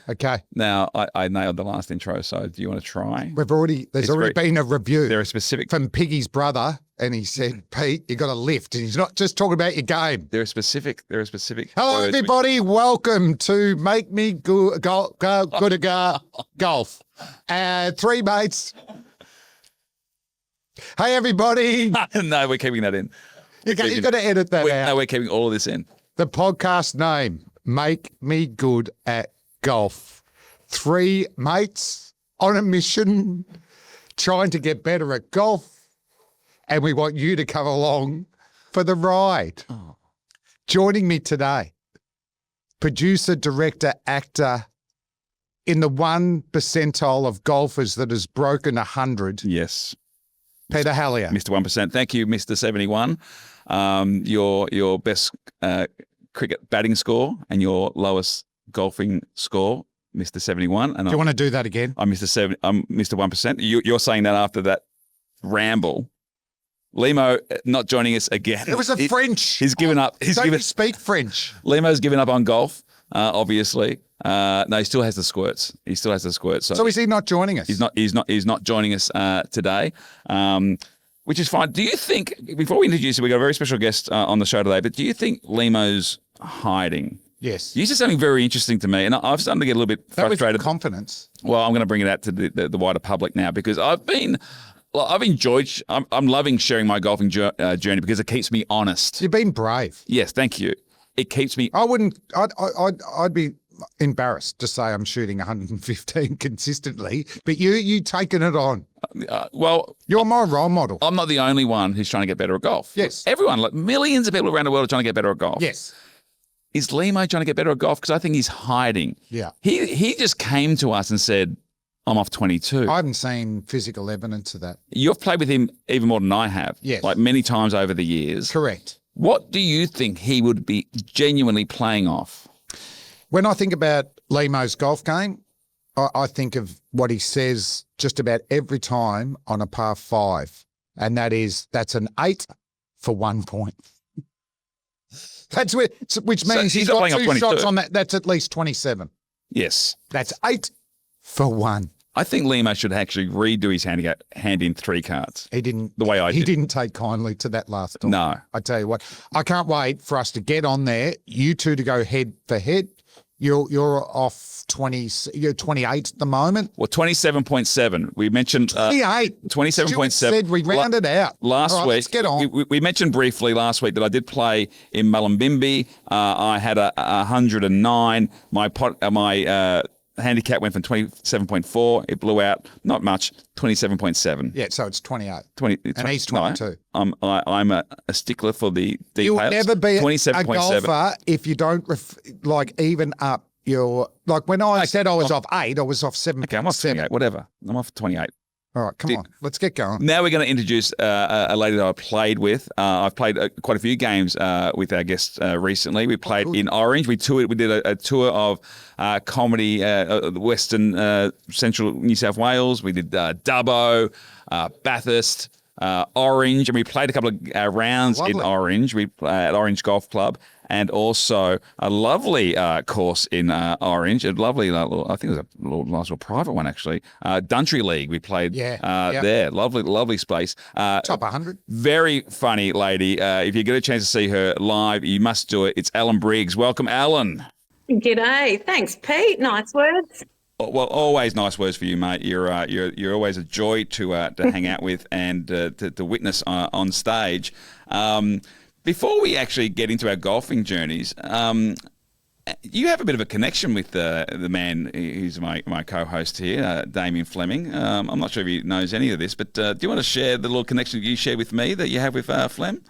Okay. Now, I nailed the last intro, so do you want to try? There's already been a review. There are specific from Piggy's brother, and he said, Pete, you got a lift. And he's not just talking about your game. There are specific. Hello, everybody. Welcome to Make Me Good Golf. Three mates. Hey, everybody. No, we're keeping that in. You've got to edit that out. No, we're keeping all of this in. The podcast name, Make Me Good at Golf. Three mates on a mission trying to get better at golf, and we want you to come along for the ride. Oh. Joining me today, producer, director, actor in the 1 percentile of golfers that has broken 100. Yes. Peter Helliar. Mr. 1%. Thank you, Mr. 71. Your best cricket batting score and your lowest golfing score, Mr. 71. And do you want to do that again? I'm Mr. 1%. You're saying that after that ramble. Limo not joining us again. It was French. He's given up. You speak French. Limo's given up on golf, obviously. No, he still has the squirts. So is he not joining us? He's not joining us today. Which is fine. Do you think, before we introduce him, we got a very special guest on the show today, but do you think Limo's hiding? Yes. You said something very interesting to me, and I've started to get a little bit frustrated. That was confidence. Well, I'm going to bring it out to the wider public now because I'm loving sharing my golfing journey because it keeps me honest. You've been brave. Yes, thank you. It keeps me. I'd be embarrassed to say I'm shooting 115 consistently, but you taking it on. Well, you're my role model. I'm not the only one who's trying to get better at golf. Yes. Everyone, like millions of people around the world are trying to get better at golf. Yes. Is Limo trying to get better at golf? Because I think he's hiding. Yeah. He just came to us and said, I'm off 22. I haven't seen physical evidence of that. You've played with him even more than I have. Yes. Like many times over the years. Correct. What do you think he would be genuinely playing off? When I think about Limo's golf game, I think of what he says just about every time on a par 5, and that's an 8 for 1 point. Which means he's got 2 shots on that. That's at least 27. Yes. That's 8 for 1. I think Limo should actually redo his hand in 3 cards. He didn't. The way I did. He didn't take kindly to that last time. No. I tell you what, I can't wait for us to get on there, you two to go head for head. You're off 20. You're 28 at the moment. Well, 27.7. We mentioned 28. 27.7. Said we rounded out Last week. Let's get on. We mentioned briefly last week that I did play in Mullumbimby. I had a 109. My handicap went from 27.4. It blew out, not much, 27.7. Yeah, so it's 28. And he's 22. No, I'm a stickler for the details. You'll never be 27.7. a golfer if you don't even up your, like when I said I was off 8, I was off 7. Okay, I'm off 28, whatever. I'm off 28. All right, come on. Let's get going. Now we're going to introduce a lady that I played with. I've played quite a few games with our guests recently. We played in Orange. We did a tour of comedy, Western Central New South Wales. We did Dubbo, Bathurst, Orange, and we played a couple of rounds in Orange. We at Orange Golf Club. And also a lovely course in Orange, a lovely, I think it was a nice little private one actually. Duntry League, we played there. Lovely space. Top 100. Very funny lady. If you get a chance to see her live, you must do it. It's Ellen Briggs. Welcome, Ellen. G'day. Thanks, Pete. Nice words. Well, always nice words for you, mate. You're always a joy to hang out with and to witness on stage. Before we actually get into our golfing journeys, you have a bit of a connection with the man who's my co-host here, Damien Fleming. I'm not sure if he knows any of this, but do you want to share the little connection you share with me that you have with Flem?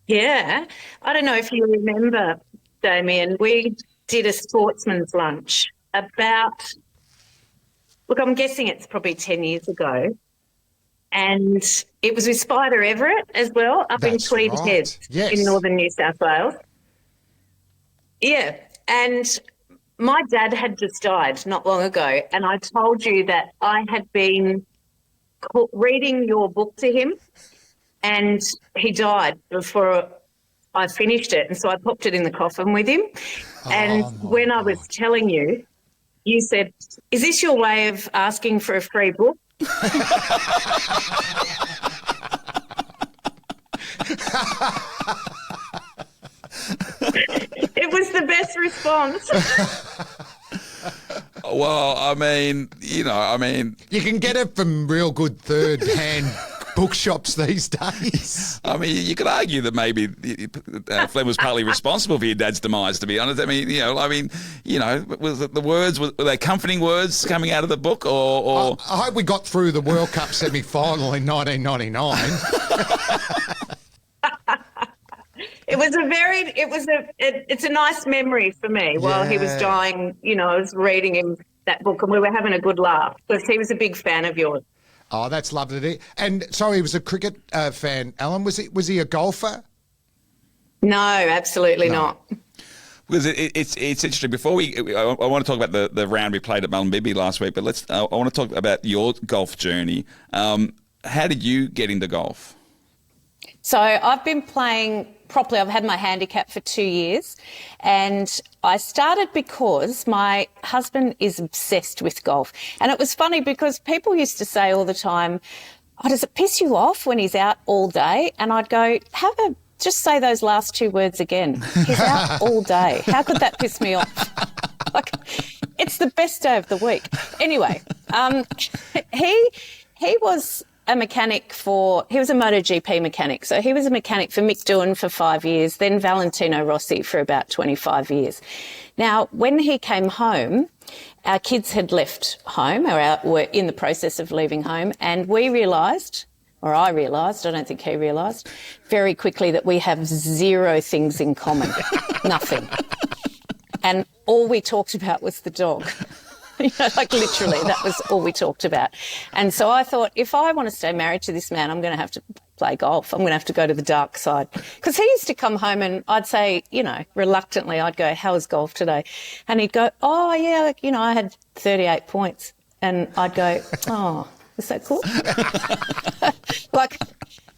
Yeah. I don't know if you remember, Damien, we did a sportsman's lunch about, look, I'm guessing it's probably 10 years ago. And it was with Spider Everett as well, up in Tweed Head in northern New South Wales. Yeah, and my dad had just died not long ago, and I told you that I had been reading your book to him, and he died for I finished it, and so I popped it in the coffin with him. And when I was telling you, you said, "Is this your way of asking for a free book?" It was the best response. Well, I mean, you can get it from real good third-hand bookshops these days. I mean, you could argue that maybe Flem was partly responsible for your dad's demise, to be honest. I mean, was it the words, were they comforting words coming out of the book, or? I hope we got through the World Cup semi-final in 1999. It's a nice memory for me. While he was dying, I was reading him that book and we were having a good laugh because he was a big fan of yours. Oh, that's lovely to hear. And sorry, he was a cricket fan. Ellen, was he a golfer? No, absolutely not. Because it's interesting. Before I want to talk about the round we played at Mullumbimby last week, but I want to talk about your golf journey. How did you get into golf? So I've been playing properly. I've had my handicap for 2 years, and I started because my husband is obsessed with golf. And it was funny because people used to say all the time, "Oh, does it piss you off when he's out all day?" And I'd go, just say those last two words again. He's out all day. How could that piss me off? Like, it's the best day of the week. Anyway, he was a mechanic he was a MotoGP mechanic. So he was a mechanic for Mick Doohan for 5 years, then Valentino Rossi for about 25 years. Now, when he came home, our kids had left home or were in the process of leaving home, and we realised, or I realised, I don't think he realised, very quickly that we have zero things in common, nothing. And all we talked about was the dog. Like literally, that was all we talked about. And so I thought, if I want to stay married to this man, I'm going to have to play golf. I'm going to have to go to the dark side. Because he used to come home and I'd say, reluctantly, I'd go, "How was golf today?" And he'd go, "Oh, yeah, I had 38 points. And I'd go, "Oh, is that cool?"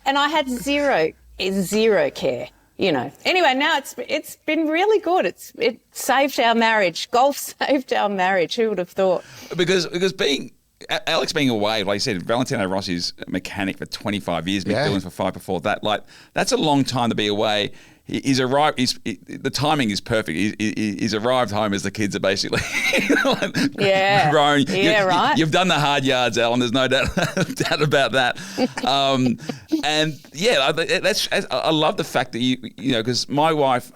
And I had zero care. Anyway, now it's been really good. It saved our marriage. Golf saved our marriage. Who would have thought? Because Alex being away, like you said, Valentino Rossi's mechanic for 25 years, Mick Doohan's for 5 before that. Like, that's a long time to be away. He's arrived. The timing is perfect. He's arrived home as the kids are basically grown. Yeah, right. You've done the hard yards, Ellen. There's no doubt about that. And yeah, I love the fact that because my wife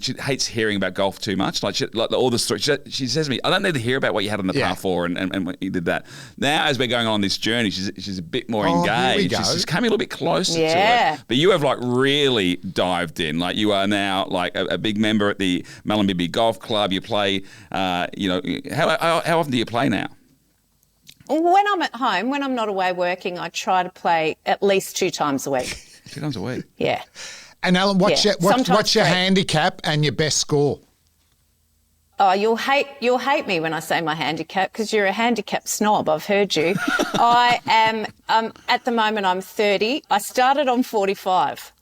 she hates hearing about golf too much. Like all the stories. She says to me, "I don't need to hear about what you had on the par 4 and what you did that." Now, as we're going on this journey, she's a bit more engaged. She's coming a little bit closer to it. But you have really dived in. Like, you are now like a big member at the Mullumbimby Golf Club. You play. How often do you play now? When I'm at home, when I'm not away working, I try to play at least 2 times a week. 2 times a week. Yeah. And Ellen, what's your handicap and your best score? Oh, you'll hate me when I say my handicap because you're a handicap snob. I've heard you. I am at the moment. I'm 30. I started on 45.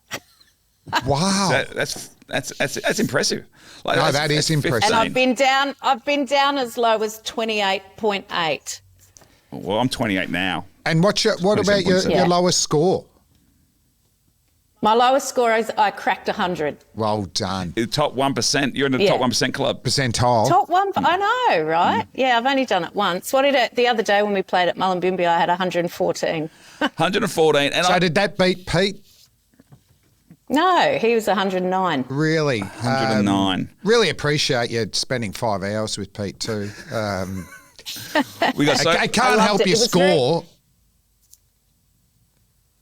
Wow, that's impressive. That is impressive. And I've been down as low as 28.8. Well, I'm 28 now. And what about your lowest score? My lowest score is I cracked 100. Well done. The top 1%. You're in the top 1% club. Percentile. Top 1%. I know, right? Yeah, I've only done it once. The other day when we played at Mullumbimby, I had 114. 114. And so did that beat Pete? No, he was 109. Really? 109. Really appreciate you spending 5 hours with Pete too. I can't help you score.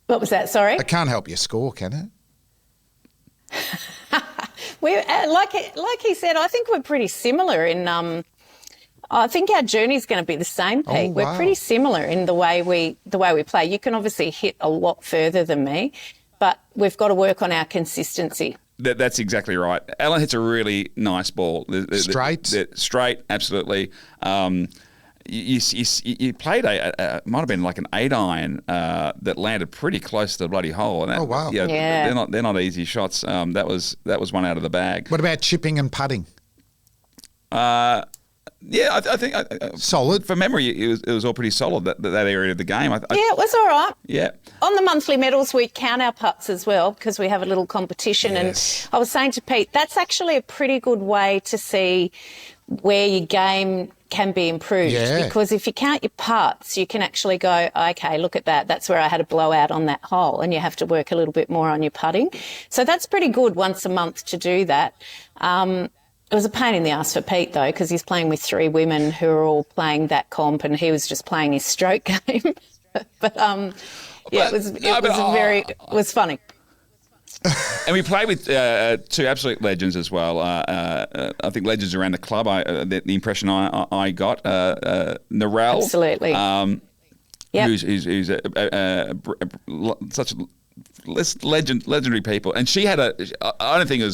What was that? Sorry? I can't help you score, can it? Like he said, I think we're pretty similar in. I think our journey is going to be the same, Pete. Oh, wow. We're pretty similar in the way we play. You can obviously hit a lot further than me, but we've got to work on our consistency. That's exactly right. Ellen hits a really nice ball. Straight? Straight, absolutely. you played might have been like an 8-iron that landed pretty close to the bloody hole. And that, Oh, wow. Yeah, they're not easy shots. That was one out of the bag. What about chipping and putting? Yeah, I think Solid. for memory. It was all pretty solid that area of the game. Yeah, it was all right. Yeah. On the monthly medals, we count our putts as well because we have a little competition. Yes. And I was saying to Pete, that's actually a pretty good way to see where your game can be improved. Yeah. Because if you count your putts, you can actually go, okay, look at that. That's where I had a blowout on that hole, and you have to work a little bit more on your putting. So that's pretty good once a month to do that. It was a pain in the ass for Pete, though, because he's playing with 3 women who are all playing that comp, and he was just playing his stroke game. But it was funny. And we played with 2 absolute legends as well. I think legends around the club. The impression I got, Narelle. Absolutely. Who's such legendary people, and she had I don't think it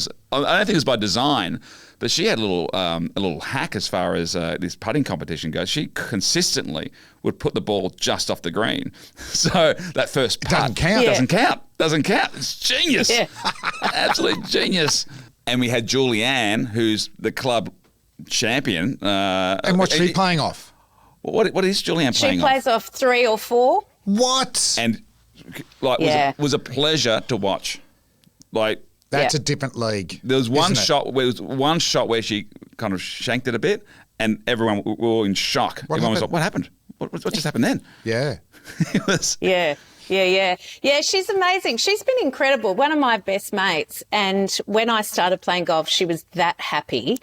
was by design, but she had a little hack as far as this putting competition goes. She consistently would put the ball just off the green, so that first putt doesn't count. It's genius, absolute genius. And we had Julianne, who's the club champion. And what's she playing off? What is Julianne playing off? She plays off 3 or 4. What? And was a pleasure to watch. Like, that's a different league. There was one shot where she kind of shanked it a bit, and everyone were all in shock. Everyone was like, "What happened? What just happened then?" Yeah. It was. Yeah, she's amazing. She's been incredible. One of my best mates. And when I started playing golf, she was that happy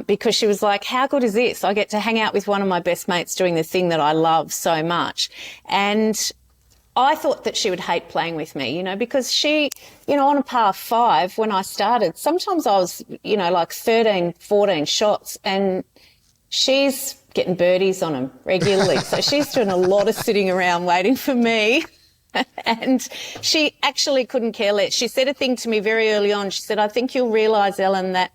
because she was like, how good is this? I get to hang out with one of my best mates doing the thing that I love so much. And I thought that she would hate playing with me, because she, on a par 5 when I started, sometimes I was, like 13, 14 shots, and she's getting birdies on them regularly. So she's doing a lot of sitting around waiting for me. And she actually couldn't care less. She said a thing to me very early on. She said, I think you'll realise, Ellen, that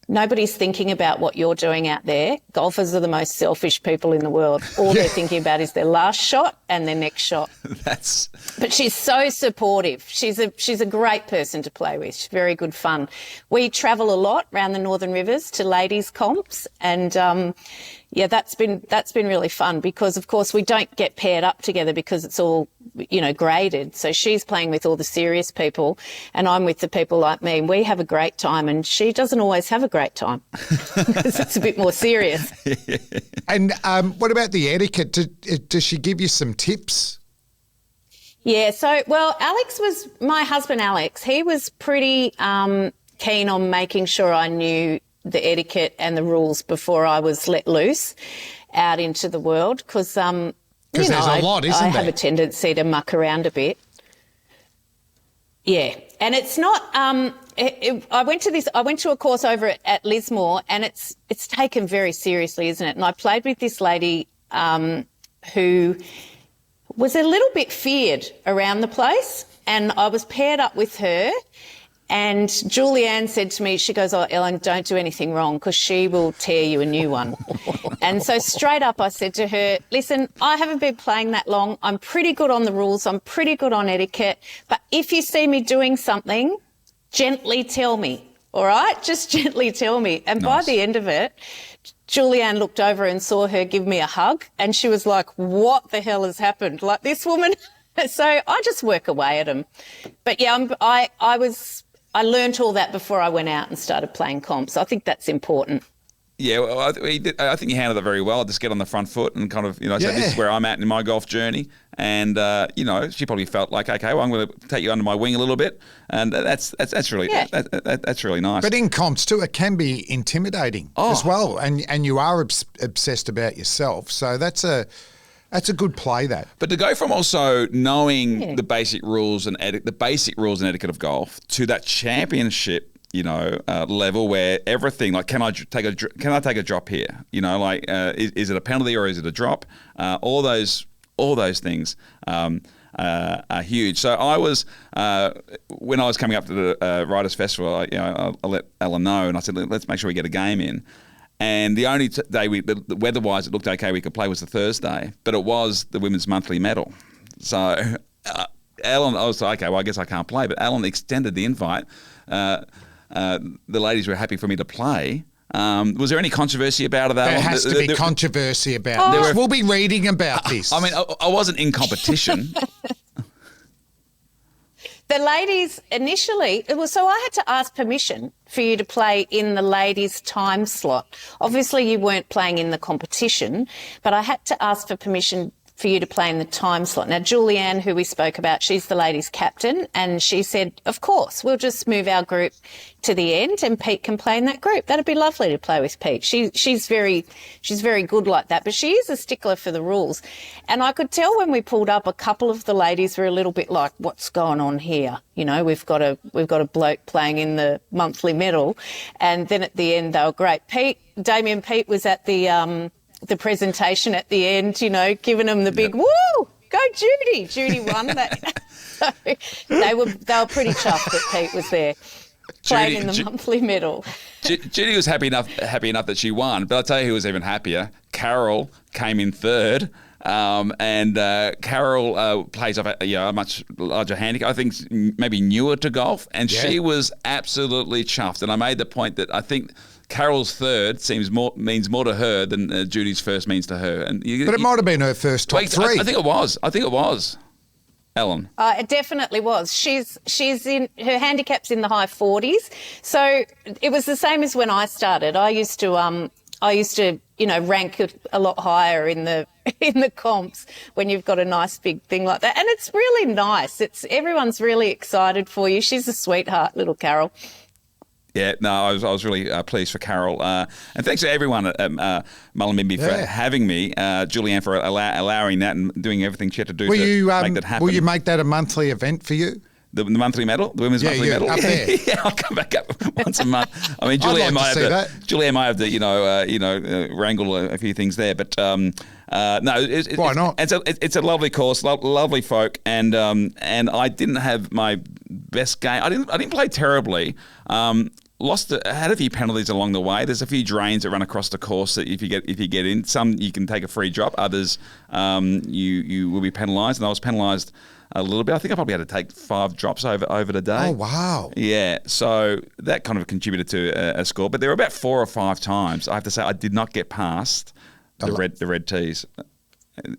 nobody's thinking about what you're doing out there. Golfers are the most selfish people in the world. All they're thinking about is their last shot and their next shot. But she's so supportive. She's a great person to play with. She's very good fun. We travel a lot around the Northern Rivers to ladies' comps, and that's been really fun because, of course, we don't get paired up together because it's all graded. So she's playing with all the serious people and I'm with the people like me. We have a great time, and she doesn't always have a great time because it's a bit more serious. And what about the etiquette? Does she give you some tips? Yeah, so, my husband Alex, he was pretty keen on making sure I knew the etiquette and the rules before I was let loose out into the world because there's a lot, isn't there? I have a tendency to muck around a bit. Yeah, and it's not. I went to a course over at Lismore, and it's taken very seriously, isn't it? And I played with this lady who was a little bit feared around the place, and I was paired up with her. And Julianne said to me, she goes, oh, Ellen, don't do anything wrong because she will tear you a new one. And so straight up I said to her, listen, I haven't been playing that long. I'm pretty good on the rules. I'm pretty good on etiquette. But if you see me doing something, gently tell me, all right? Just gently tell me. And by the end of it, Julianne looked over and saw her give me a hug, and she was like, what the hell has happened? Like, this woman. So I just work away at them. But yeah, I learnt all that before I went out and started playing comps. I think that's important. Yeah, well, I think you handled it very well. Just get on the front foot and kind of, say, this is where I'm at in my golf journey. And, she probably felt like, okay, well, I'm going to take you under my wing a little bit. And that's really that's really nice. But in comps too, it can be intimidating as well. And you are obsessed about yourself. So that's a good play, that. But to go from also knowing the basic rules and etiquette of golf to that championship, level where everything, like, can I take a drop here? Is it a penalty or is it a drop? All those things are huge. So I was when I was coming up to the Writers' Festival, I let Ellen know, and I said, let's make sure we get a game in. And the only day the weather-wise it looked okay we could play was the Thursday, but it was the women's monthly medal. So Ellen, I was like, okay, well, I guess I can't play. But Ellen extended the invite. The ladies were happy for me to play. Was there any controversy about it? There has to be controversy about this. We'll be reading about this. I mean, I wasn't in competition. The ladies initially, so I had to ask permission for you to play in the ladies' time slot. Obviously, you weren't playing in the competition, but I had to ask for permission for you to play in the time slot. Now, Julianne, who we spoke about, she's the ladies' captain, and she said, of course, we'll just move our group to the end and Pete can play in that group. That'd be lovely to play with Pete. She's very good like that, but she is a stickler for the rules. And I could tell when we pulled up, a couple of the ladies were a little bit like, what's going on here? You know, we've got a bloke playing in the monthly medal. And then at the end, they were great. Damien Pete was at the presentation at the end, you know, giving them the big, woo, go Judy. Judy won that. So they were pretty chuffed that Pete was there playing in the monthly medal. Judy was happy enough that she won, but I'll tell you who was even happier. Carol came in third. And Carol plays off a much larger handicap. I think maybe newer to golf, and she was absolutely chuffed. And I made the point that I think Carol's third means more to her than Judy's first means to her. And but it might have been her first top three. I think it was. Ellen. It definitely was. She's in her handicap's in the high 40s. So it was the same as when I started. I used to rank a lot higher in the comps when you've got a nice big thing like that. And it's really nice. Everyone's really excited for you. She's a sweetheart, little Carol. Yeah, no, I was really pleased for Carol. And thanks to everyone at Mullumbimby for having me, Julianne for allowing that and doing everything she had to do to make that happen. Will you make that a monthly event for you? The monthly medal, the women's monthly medal. Up there. Yeah, I'll come back up once a month. I mean, Julianne might have to wrangle a few things there, but no. Why not? It's a lovely course, lovely folk, and I didn't have my best game. I didn't play terribly. Had a few penalties along the way. There's a few drains that run across the course that if you get in, some you can take a free drop. Others you will be penalised, and I was penalised a little bit. I think I probably had to take 5 drops over the day. Oh, wow. Yeah, so that kind of contributed to a score. But there were about 4 or 5 times, I have to say, I did not get past the red tees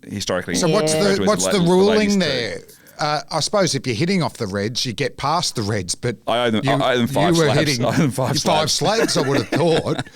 historically. So what's the ruling there? I suppose if you're hitting off the reds, you get past the reds, but I owe them 5 slabs. Hitting I owe them 5 slabs, I would have thought.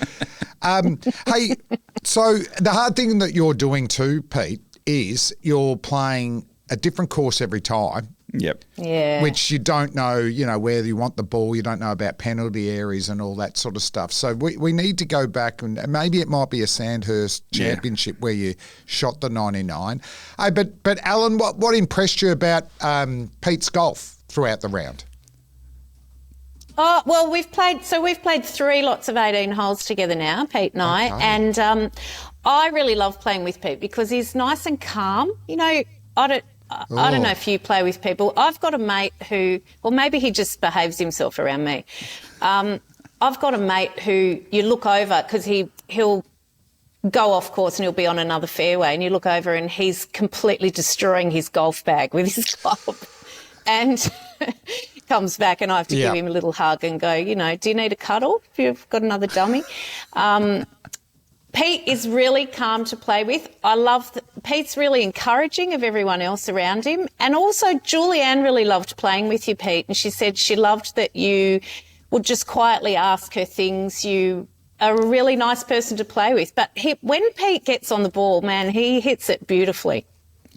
Hey, so the hard thing that you're doing too, Pete, is you're playing a different course every time. Yep. Yeah. Which you don't know, where you want the ball. You don't know about penalty areas and all that sort of stuff. So we need to go back and maybe it might be a Sandhurst Championship where you shot the 99. But Alan, what impressed you about Pete's golf throughout the round? Oh, well, we've played 3 lots of 18 holes together now, Pete and I. Okay. And I really love playing with Pete because he's nice and calm. I don't know if you play with people. I've got a mate who, or maybe he just behaves himself around me. I've got a mate who you look over because he'll go off course and he'll be on another fairway and you look over and he's completely destroying his golf bag with his club and comes back and I have to give him a little hug and go, do you need a cuddle if you've got another dummy? Pete is really calm to play with. I love Pete's really encouraging of everyone else around him. And also Julianne really loved playing with you, Pete. And she said she loved that you would just quietly ask her things. You are a really nice person to play with. But when Pete gets on the ball, man, he hits it beautifully.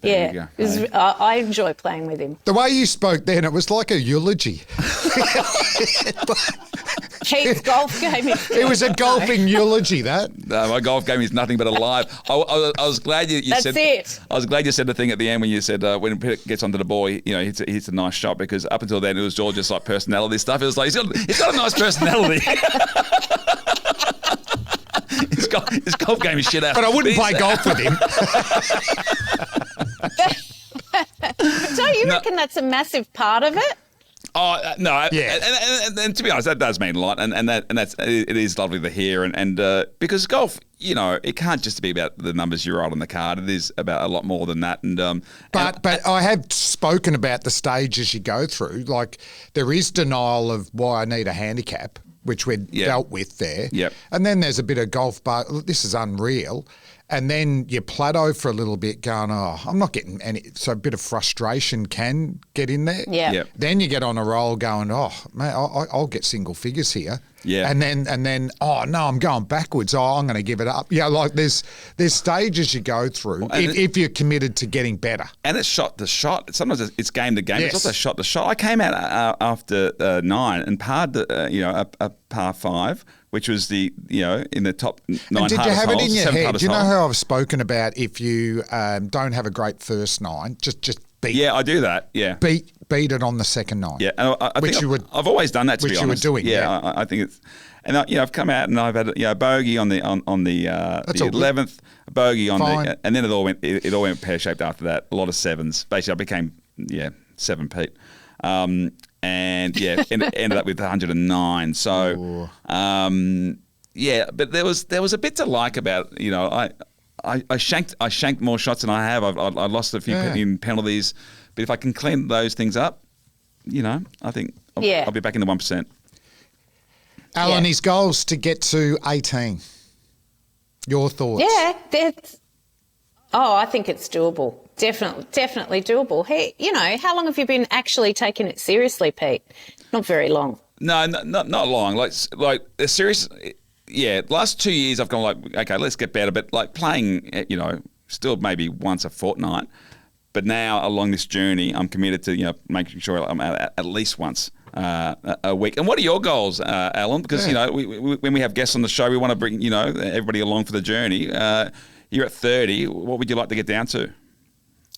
There you go. I enjoy playing with him. The way you spoke then, it was like a eulogy. Pete's golf game. It was a golfing eulogy, that. No, my golf game is nothing but alive. I was glad you said. That's it. I was glad you said the thing at the end when you said when Pete gets onto the ball, he hits a nice shot because up until then it was all just like personality stuff. It was like he's got a nice personality. His golf game is shit out. But I wouldn't play golf with him. Don't you reckon that's a massive part of it? Oh no, Yeah. and to be honest, that does mean a lot, and it is lovely to hear, and because golf, it can't just be about the numbers you write on the card. It is about a lot more than that, But I have spoken about the stages you go through. Like there is denial of why I need a handicap, which we dealt with there. Yep. And then there's a bit of golf, but this is unreal. And then you plateau for a little bit going, I'm not getting any. So a bit of frustration can get in there. Yeah. Yep. Then you get on a roll going, man, I'll get single figures here. Yeah. And then, no, I'm going backwards. I'm going to give it up. Yeah, like there's stages you go through if you're committed to getting better. And it's shot to shot. Sometimes it's game to game. Yes. It's also shot to shot. I came out after 9 and parred a par 5, which was in the top 9 And did you hardest have holes, it in your 7th head? hardest Do you know hole. how I've spoken about if you don't have a great first 9, just beat Yeah, I do that. Yeah. beat it on the second 9. Yeah, and I Which think you were- I've always done that. To which be you were honest, doing, yeah. I think it's, and I've come out and I've had a bogey on the all good. 11th, a bogey on Fine. and then it all went pear shaped after that. A lot of 7s. Basically, I became 7 Pete, and ended up with 109. So, but there was a bit to like about I shanked more shots than I have. I lost a few in penalties, but if I can clean those things up, I think I'll be back in the 1%. Alan, Yeah. his goals to get to 18. Your thoughts? Yeah, I think it's doable. Definitely doable. Hey, how long have you been actually taking it seriously, Pete? Not very long. No, not long. Like a serious. Yeah, last 2 years I've gone like, okay, let's get better. But like playing, still maybe once a fortnight. But now along this journey, I'm committed to making sure I'm at least once a week. And what are your goals, Alan? Because when we have guests on the show, we want to bring everybody along for the journey. You're at 30. What would you like to get down to?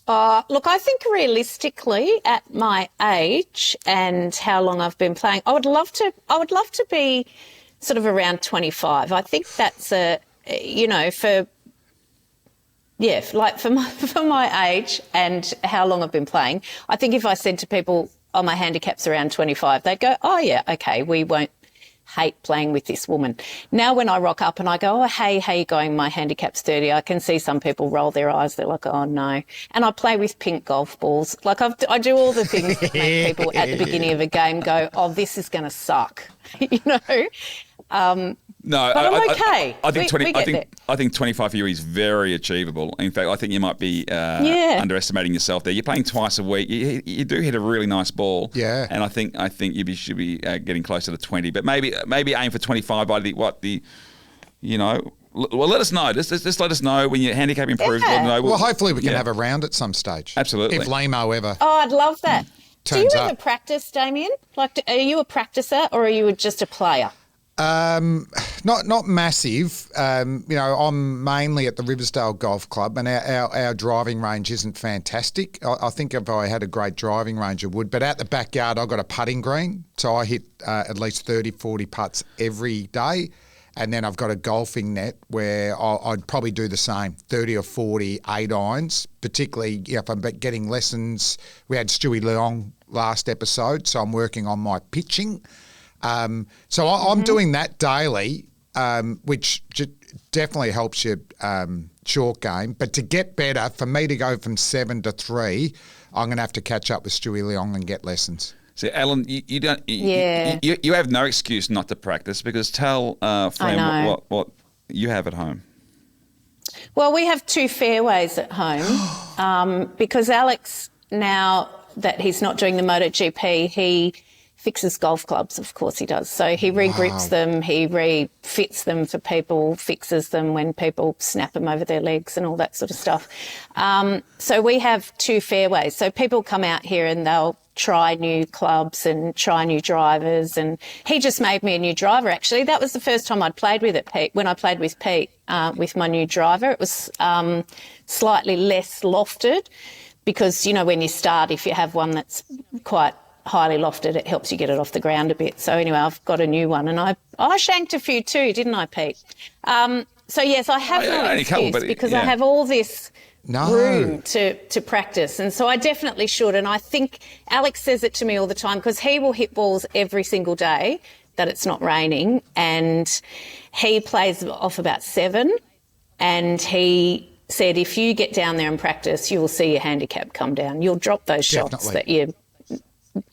Look, I think realistically, at my age and how long I've been playing, I would love to be sort of around 25. I think that's for my age and how long I've been playing. I think if I said to people, my handicap's around 25, they'd go, oh yeah, okay, we won't hate playing with this woman. Now when I rock up and I go, oh, hey, how you going? My handicap's 30. I can see some people roll their eyes. They're like, oh no. And I play with pink golf balls. Like I do all the things that make people at the beginning of a game go, oh, this is going to suck. No, but I'm okay. I think we get there. I think 25 for you is very achievable. In fact, I think you might be underestimating yourself there. You're playing twice a week. You do hit a really nice ball. Yeah. And I think you should be getting closer to 20. But maybe aim for 25 by well, let us know. Just let us know when your handicap improves. Yeah. Let us know. Well, hopefully we can have a round at some stage. Absolutely. If Limo ever. Oh, I'd love that. Do you Turns ever up. practice, Damien? Like, are you a practicer or are you just a player? Not massive. I'm mainly at the Riversdale Golf Club, and our driving range isn't fantastic. I think if I had a great driving range, I would. But out the backyard, I've got a putting green, so I hit at least 30, 40 putts every day. And then I've got a golfing net where I'd probably do the same, 30 or 40 8-irons, particularly if I'm getting lessons. We had Stewie Leong last episode, so I'm working on my pitching. So I'm doing that daily, which definitely helps your short game. But to get better, for me to go from 7 to 3, I'm going to have to catch up with Stewie Leong and get lessons. So, Alan, you don't. You have no excuse not to practice because tell Fran what you have at home. Well, we have 2 fairways at home because Alex, now that he's not doing the MotoGP, he fixes golf clubs. Of course he does. So he regrips them, he refits them for people, fixes them when people snap them over their legs and all that sort of stuff. So we have 2 fairways. So people come out here and they'll try new clubs and try new drivers. And he just made me a new driver, actually. That was the first time I'd played with it, Pete. When I played with Pete with my new driver, it was slightly less lofted because, when you start, if you have one that's quite highly lofted, it helps you get it off the ground a bit. So anyway, I've got a new one, and I shanked a few too, didn't I, Pete? So yes, I have no excuse because I have all this room to practice. And so I definitely should. And I think Alex says it to me all the time because he will hit balls every single day that it's not raining, and he plays off about 7, and he said if you get down there and practice, you will see your handicap come down. You'll drop those shots that you're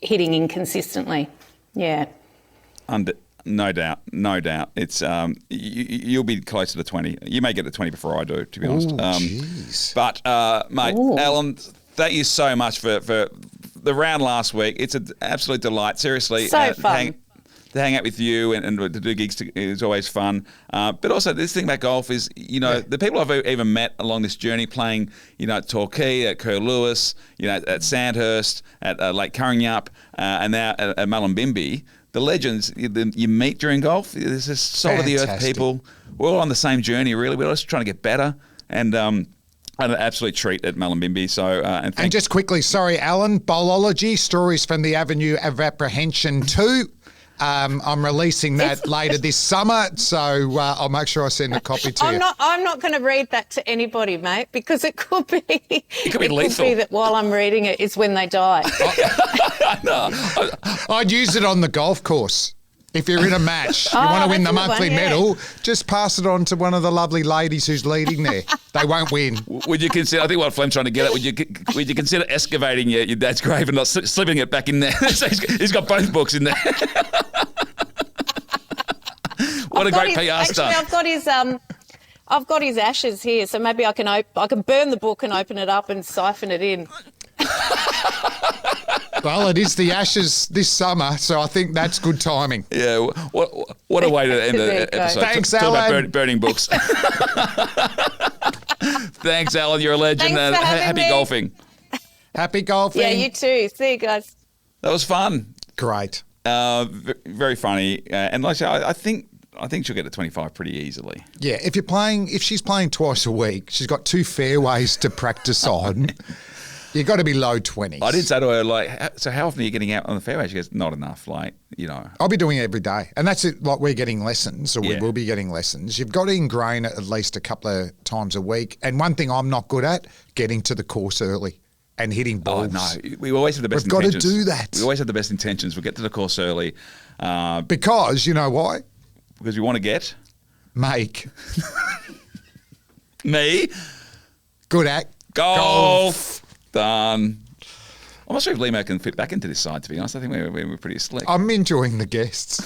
hitting inconsistently. Yeah. No doubt. It's you'll be closer to 20. You may get to 20 before I do, to be honest. But mate, Ellen, thank you so much for the round last week. It's an absolute delight. Seriously, so fun. To hang out with you and to do gigs is always fun. But also this thing about golf is, the people I've even met along this journey playing, at Torquay, at Curlewis, at Sandhurst, at Lake Currinyup, and now at Mullumbimby, the legends you meet during golf, there's this salt of the earth people. We're all on the same journey, really. We're all just trying to get better. And an absolute treat at Mullumbimby. So, and just quickly, sorry, Alan, Bowlology, Stories from the Avenue of Apprehension 2. I'm releasing that later this summer, so I'll make sure I send a copy to you. I'm not going to read that to anybody, mate, because it could be lethal. Could be that while I'm reading it is when they die. No. I'd use it on the golf course. If you're in a match, you want to win the monthly medal, just pass it on to one of the lovely ladies who's leading there. They won't win. Would you consider, I think what Flem's trying to get at, would you consider excavating your dad's grave and not slipping it back in there? So he's got both books in there. What a great PR stunt. Actually, I've got his ashes here, so maybe I can burn the book and open it up and siphon it in. Well, it is the Ashes this summer, so I think that's good timing. Yeah, what a way to end the episode. Thanks, Talk Alan. about burning books. Thanks, Alan. You're a legend. Thanks for having happy me. golfing. Happy golfing. Yeah, you too. See you guys. That was fun. Great. Very funny. And like I say, I think she'll get to 25 pretty easily. Yeah, if she's playing twice a week, she's got 2 fairways to practice on. You've got to be low 20s. I did say to her, so how often are you getting out on the fairway? She goes, not enough, I'll be doing it every day. And that's it, we're getting lessons, or we will be getting lessons. You've got to ingrain it at least a couple of times a week. And one thing I'm not good at, getting to the course early and hitting balls. Oh, no. We always have the best We've intentions. got to do that. We always have the best intentions. We'll get to the course early. Because, you know why? Because we want to get... Make. Me. Good at golf. Done. I'm not sure if Limo can fit back into this side, to be honest. I think we're pretty slick. I'm enjoying the guests.